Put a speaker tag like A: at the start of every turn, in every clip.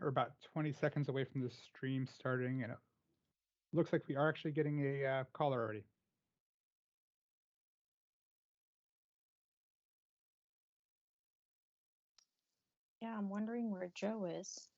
A: are about 20 seconds away from the stream starting, and it looks like we are actually getting a caller already.
B: Yeah, I'm wondering where Joe is.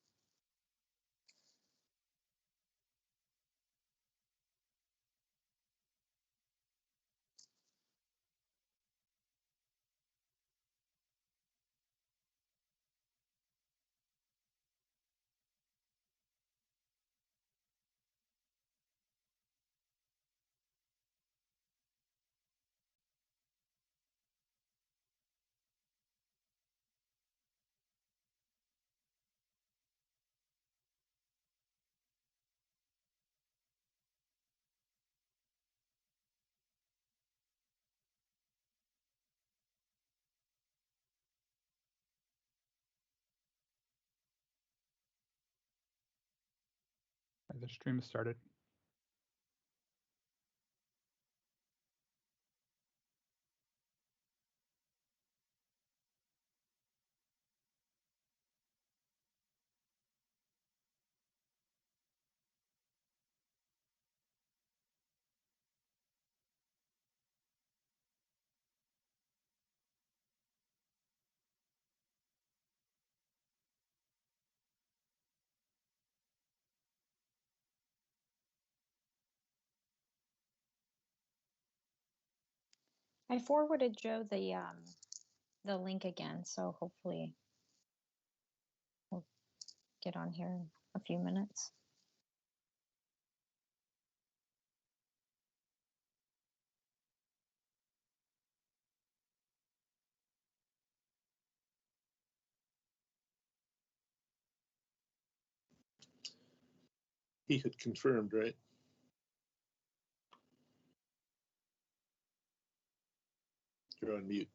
A: The stream has started.
B: I forwarded Joe the link again, so hopefully we'll get on here in a few minutes.
C: He had confirmed, right? You're on mute.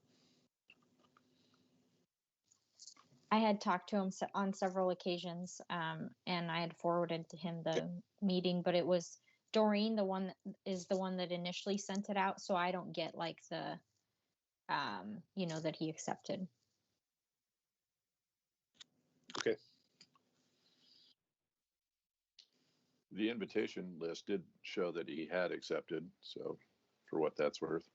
B: I had talked to him on several occasions, and I had forwarded to him the meeting, but it was Doreen, the one that is the one that initially sent it out, so I don't get like the, that he accepted.
C: Okay.
D: The invitation list did show that he had accepted, so for what that's worth.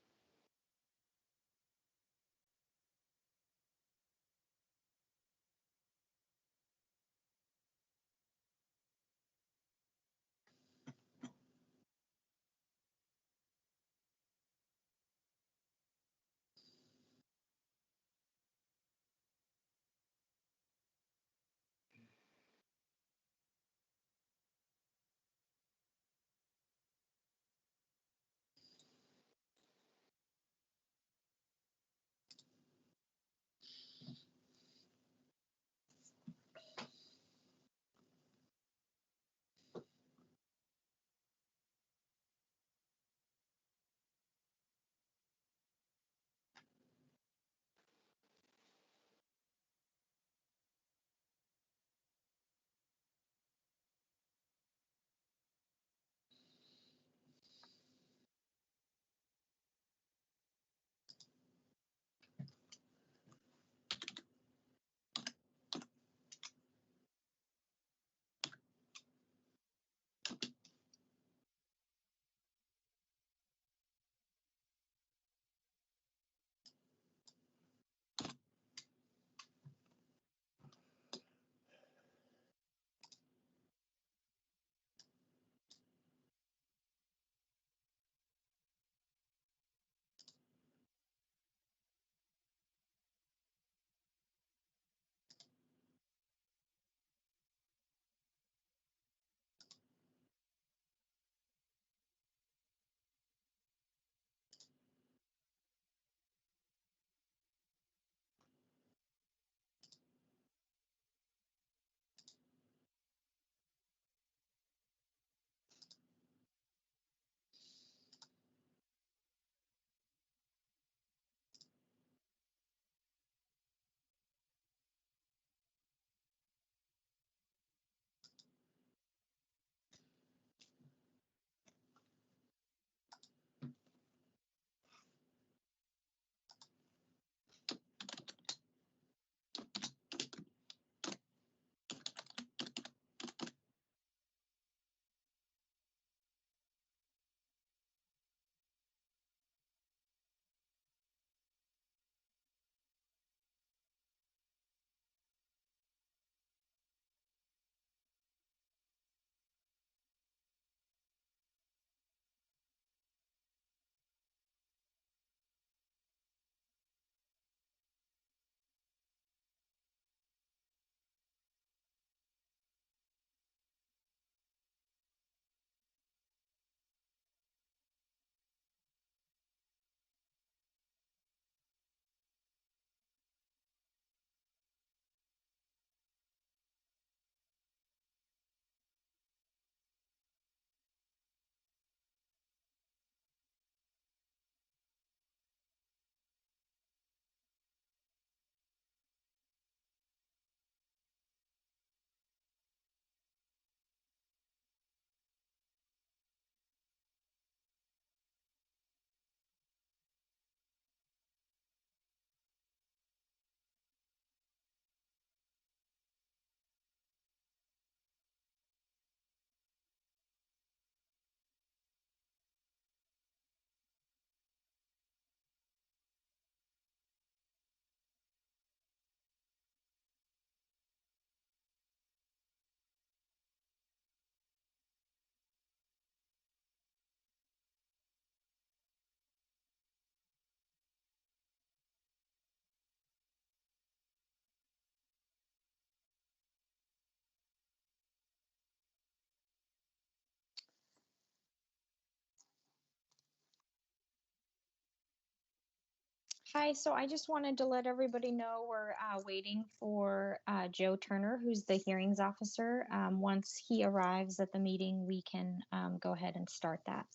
B: Hi, so I just wanted to let everybody know we're waiting for Joe Turner, who's the hearings officer. Once he arrives at the meeting, we can go ahead and start that.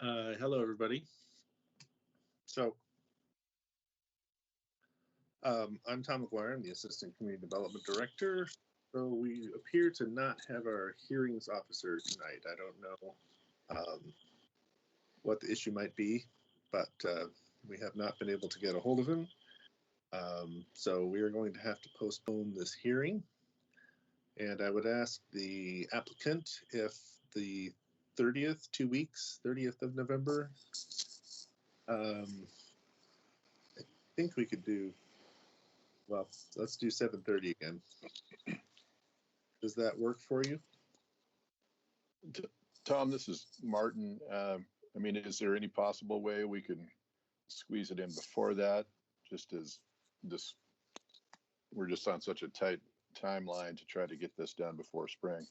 C: Hello, everybody. So, I'm Tom McGuire. I'm the Assistant Community Development Director. So we appear to not have our hearings officer tonight. I don't know what the issue might be, but we have not been able to get a hold of him. So we are going to have to postpone this hearing. And I would ask the applicant if the 30th, 2 weeks, 30th of November, I think we could do, well, let's do 7:30 again. Does that work for you?
D: Tom, this is Martin. I mean, is there any possible way we can squeeze it in before that? Just as this, we're just on such a tight timeline to try to get this done before spring.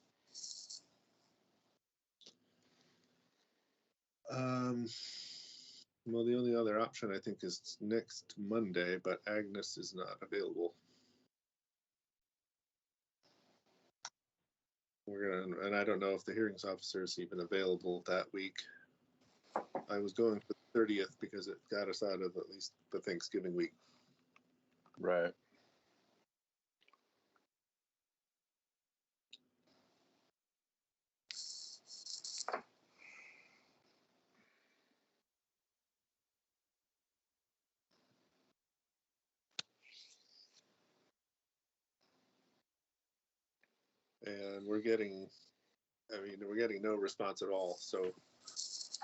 C: Well, the only other option I think is next Monday, but Agnes is not available. And I don't know if the hearings officer is even available that week. I was going for the 30th because it got us out of at least the Thanksgiving week.
D: Right.
C: And we're getting no response at all. So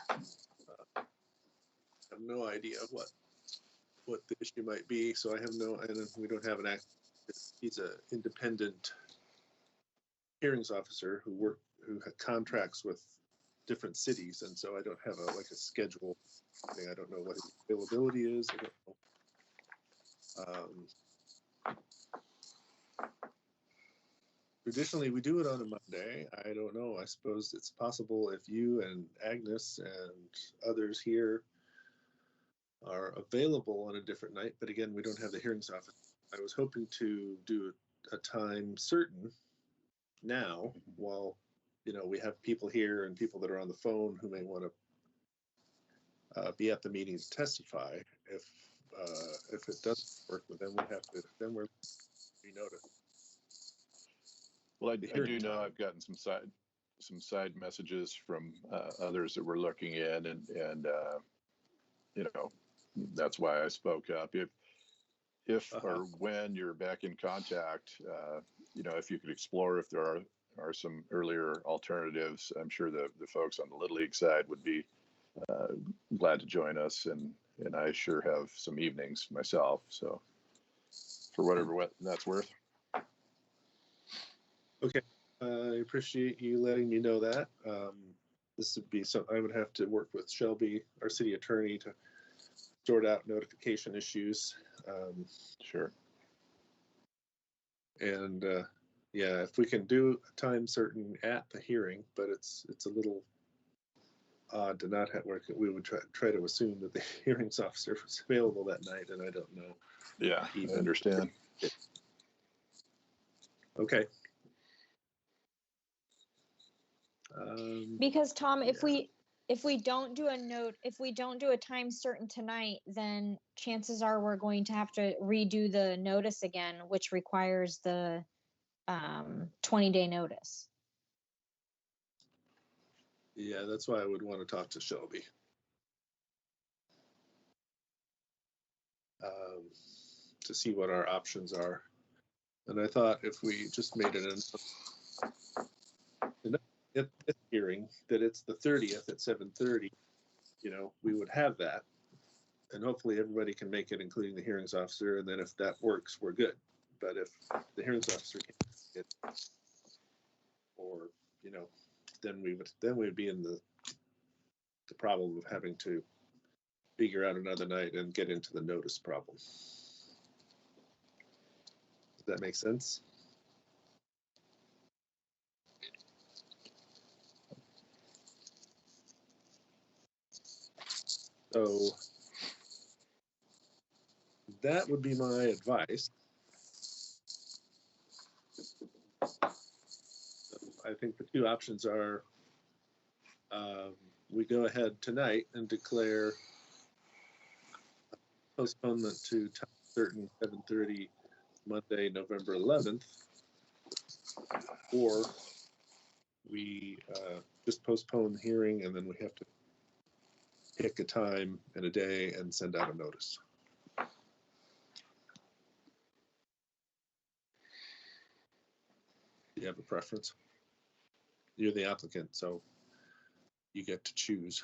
C: I have no idea what the issue might be. So I have and we don't have he's an independent hearings officer who contracts with different cities. And so I don't have a schedule thing. I don't know what his availability is. I don't know. Traditionally, we do it on a Monday. I don't know. I suppose it's possible if you and Agnes and others here are available on a different night. But again, we don't have the hearings office. I was hoping to do a time certain now while, we have people here and people that are on the phone who may want to be at the meeting to testify. If it doesn't work, then we're renotice.
D: Well, I do know I've gotten some side messages from others that we're looking at, and that's why I spoke up. If or when you're back in contact, if you could explore if there are some earlier alternatives, I'm sure the folks on the Little League side would be glad to join us, and I sure have some evenings myself. So for whatever that's worth.
C: Okay, I appreciate you letting me know that. This would be something I would have to work with Shelby, our city attorney, to sort out notification issues.
D: Sure.
C: And yeah, if we can do a time certain at the hearing, but it's a little odd to not have work. We would try to assume that the hearings officer was available that night, and I don't know.
D: Yeah, I understand.
C: Okay.
B: Because Tom, if we don't do a time certain tonight, then chances are we're going to have to redo the notice again, which requires the 20-day notice.
C: Yeah, that's why I would want to talk to Shelby. To see what our options are. And I thought if we just made it at this hearing that it's the 30th at 7:30, we would have that. And hopefully everybody can make it, including the hearings officer. And then if that works, we're good. But if the hearings officer can't get, or, then we would be in the problem of having to figure out another night and get into the notice problem. Does that make sense? So that would be my advice. I think the two options are we go ahead tonight and declare postponement to time certain 7:30 Monday, November 11th, or we just postpone the hearing and then we have to pick a time and a day and send out a notice. Do you have a preference? You're the applicant, so you get to choose.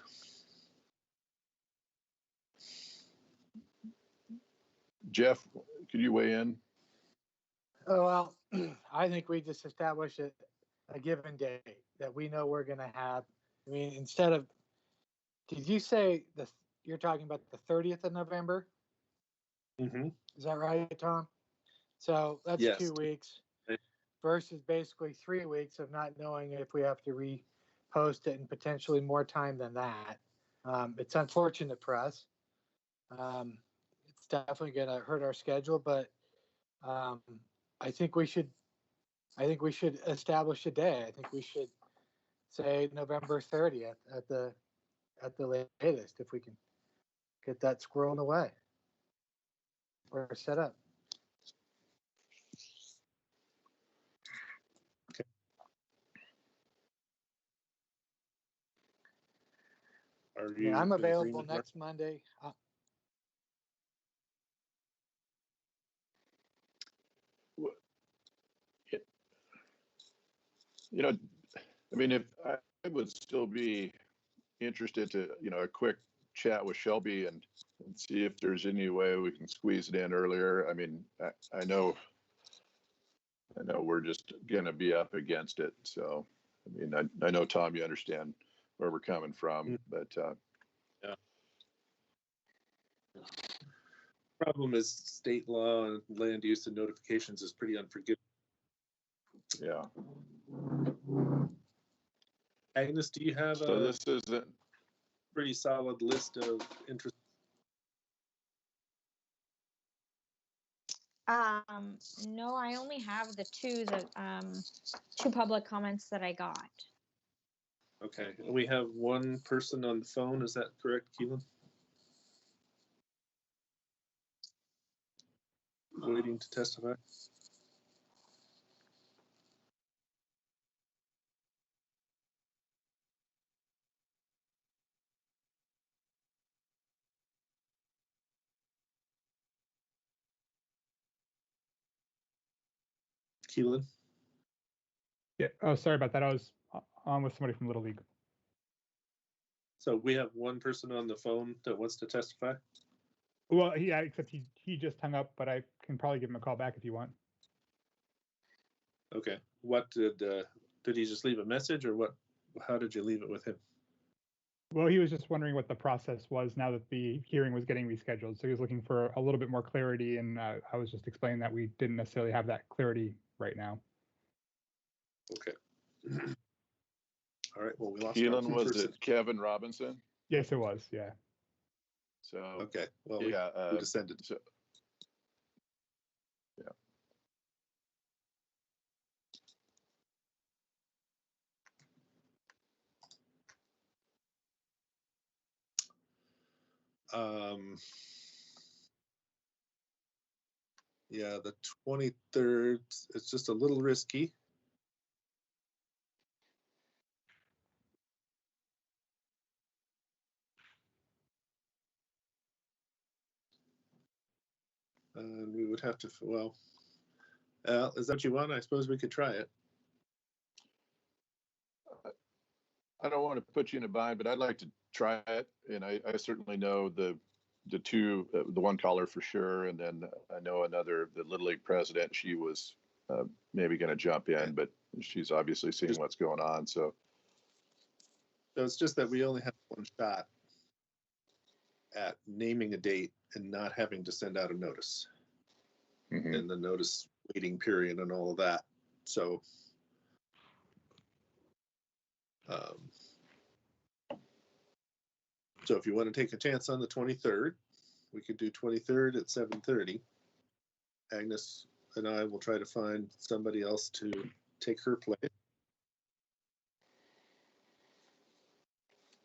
D: Jeff, could you weigh in?
E: Oh, well, I think we just establish a given date that we know we're going to have. I mean, instead of, did you say you're talking about the 30th of November?
C: Mm-hmm.
E: Is that right, Tom? So that's
C: Yes.
E: 2 weeks versus basically 3 weeks of not knowing if we have to repost it and potentially more time than that. It's unfortunate for us. It's definitely going to hurt our schedule, but I think we should establish a day. I think we should say November 30th at the latest, if we can get that squirreled away or set up.
C: Okay. Are you?
E: Yeah, I'm
C: in
E: available
C: agreement, Mark?
E: next Monday.
D: You know, I mean, if I would still be interested to, a quick chat with Shelby and see if there's any way we can squeeze it in earlier. I mean, I know we're just gonna be up against it. So, I mean, I know, Tom, you understand where we're coming from, but
C: Yeah. Problem is state law and land use and notifications is pretty unforgiving.
D: yeah.
C: Agnes, do you have
D: So
C: a
D: this isn't.
C: pretty solid list of interest?
B: No, I only have the two public comments that I got.
C: Okay, and we have one person on the phone, is that correct, Keelan? Waiting to testify? Keelan?
A: Yeah. Oh, sorry about that. I was on with somebody from Little League.
C: So we have one person on the phone that wants to testify?
A: Well, except he just hung up, but I can probably give him a call back if you want.
C: Okay, what did he just leave a message or what? How did you leave it with him?
A: Well, he was just wondering what the process was now that the hearing was getting rescheduled. So he was looking for a little bit more clarity, and I was just explaining that we didn't necessarily have that clarity right now.
C: Okay. All right, well, we lost.
D: Keelan, was it Kevin Robinson?
A: Yes, it was. Yeah.
D: So
C: Okay, well,
D: yeah,
C: we descended.
D: So, yeah.
C: Yeah, the 23rd, it's just a little risky. And we would have to, well, is that what you want? I suppose we could try it.
D: I don't want to put you in a bind, but I'd like to try it. And I certainly know the two, the one caller for sure. And then I know another, the Little League president, she was maybe going to jump in, but she's obviously seeing what's going on. So
C: it's just that we only have one shot at naming a date and not having to send out a notice.
D: Mm-hmm.
C: And the notice waiting period and all of that. So if you want to take a chance on the 23rd, we could do 23rd at 7:30. Agnes and I will try to find somebody else to take her place.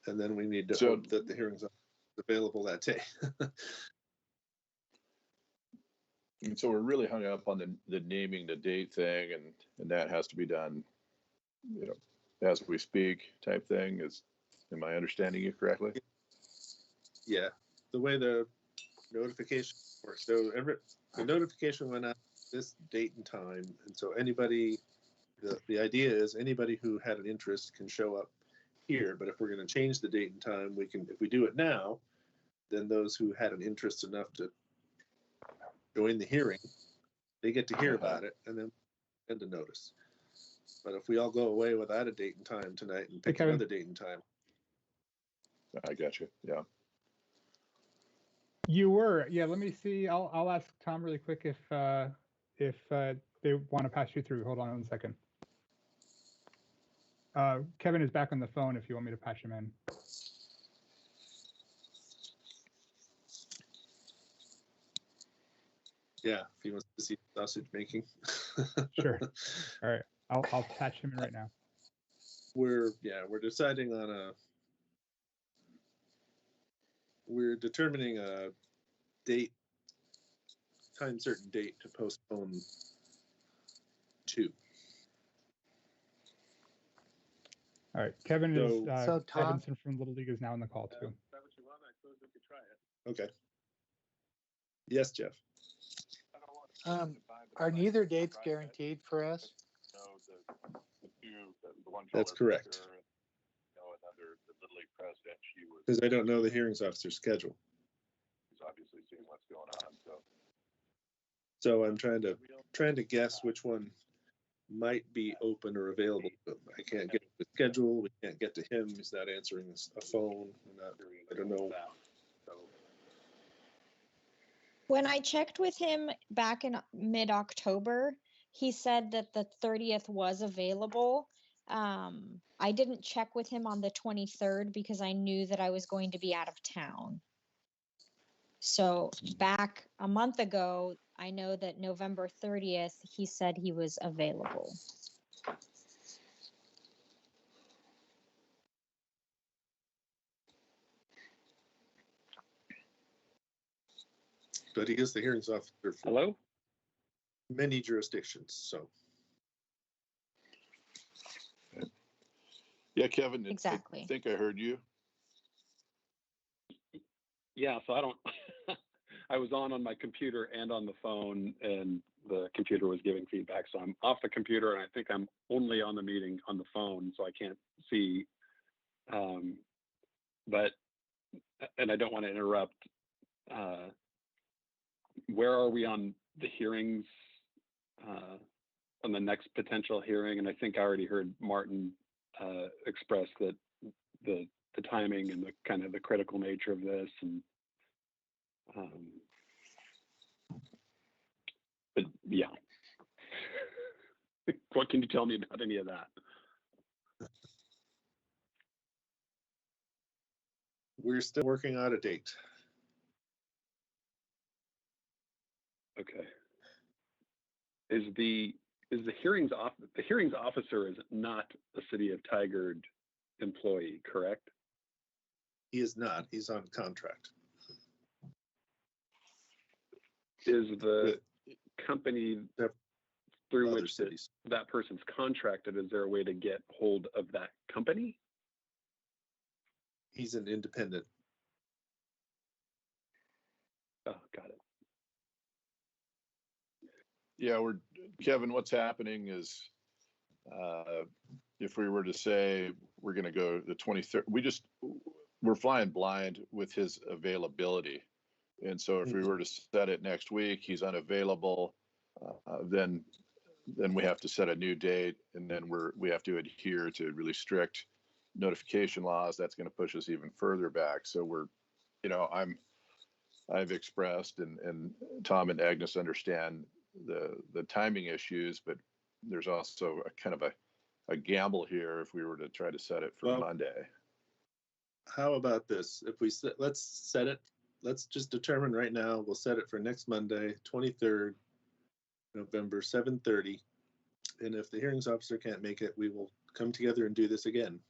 C: And then we need to
D: So-
C: hope that the hearing's available that day.
D: And so we're really hung up on the naming the date thing, and that has to be done, you know, as we speak type thing. Am I understanding you correctly?
C: Yeah, the way the notification works. So the notification went out this date and time, and so anybody, the idea is anybody who had an interest can show up here. But if we're going to change the date and time, we can. If we do it now, then those who had an interest enough to join the hearing, they get to hear about it and then send a notice. But if we all go away without a date and time tonight and pick
A: Kevin.
C: another date and time,
D: I got you. Yeah.
A: You were, yeah. Let me see. I'll ask Tom really quick if they want to pass you through. Hold on 1 second. Kevin is back on the phone. If you want me to patch him in.
C: yeah, if he wants to see sausage making.
A: Sure. All right. I'll patch him in right now.
C: We're deciding on we're determining a date, time certain date to postpone to.
A: All right. Kevin is
E: So, Tom-
A: Evanson from Little League is now on the call too.
C: Okay. Yes, Jeff.
E: Are neither dates guaranteed for us?
C: That's correct. Because I don't know the hearings officer's schedule.
D: Obviously seeing what's going on.
C: So I'm trying to guess which one might be open or available. But I can't get the schedule. We can't get to him. He's not answering a phone. I don't know.
B: When I checked with him back in mid-October, he said that the 30th was available. I didn't check with him on the 23rd because I knew that I was going to be out of town. So back a month ago, I know that November 30th, he said he was available.
C: But he is the hearings officer for
F: Hello?
C: many jurisdictions. So
D: Yeah, Kevin.
B: Exactly.
D: I think I heard you.
F: Yeah, so I don't, I was on my computer and on the phone, and the computer was giving feedback. So I'm off the computer, and I think I'm only on the meeting on the phone, so I can't see. But, and I don't want to interrupt. Where are we on the hearings, on the next potential hearing? And I think I already heard Martin express that the timing and the kind of the critical nature of this, and but yeah. What can you tell me about any of that?
C: we're still working out a date.
F: Okay. Is the hearings officer is not a City of Tigard employee, correct?
C: He is not. He's on contract.
F: Is the
C: With
F: company
C: Yep.
F: through
C: other
F: which
C: cities.
F: that person's contracted, is there a way to get hold of that company?
C: He's an independent.
F: Oh, got it.
D: Yeah, Kevin, what's happening is, if we were to say we're going to go the 23rd, we're flying blind with his availability. And so if we were to set it next week, he's unavailable, then we have to set a new date, and then we have to adhere to really strict notification laws. That's going to push us even further back. So I've expressed, and Tom and Agnes understand the timing issues, but there's also a kind of a gamble here if we were to try to set it for
C: Well,
D: Monday.
C: How about this? If we let's set it. Let's just determine right now. We'll set it for next Monday, 23rd November, 7:30. And if the hearings officer can't make it, we will come together and do this again.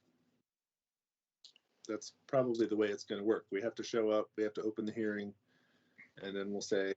C: that's probably the way it's going to work. We have to show up, we have to open the hearing, and then we'll say,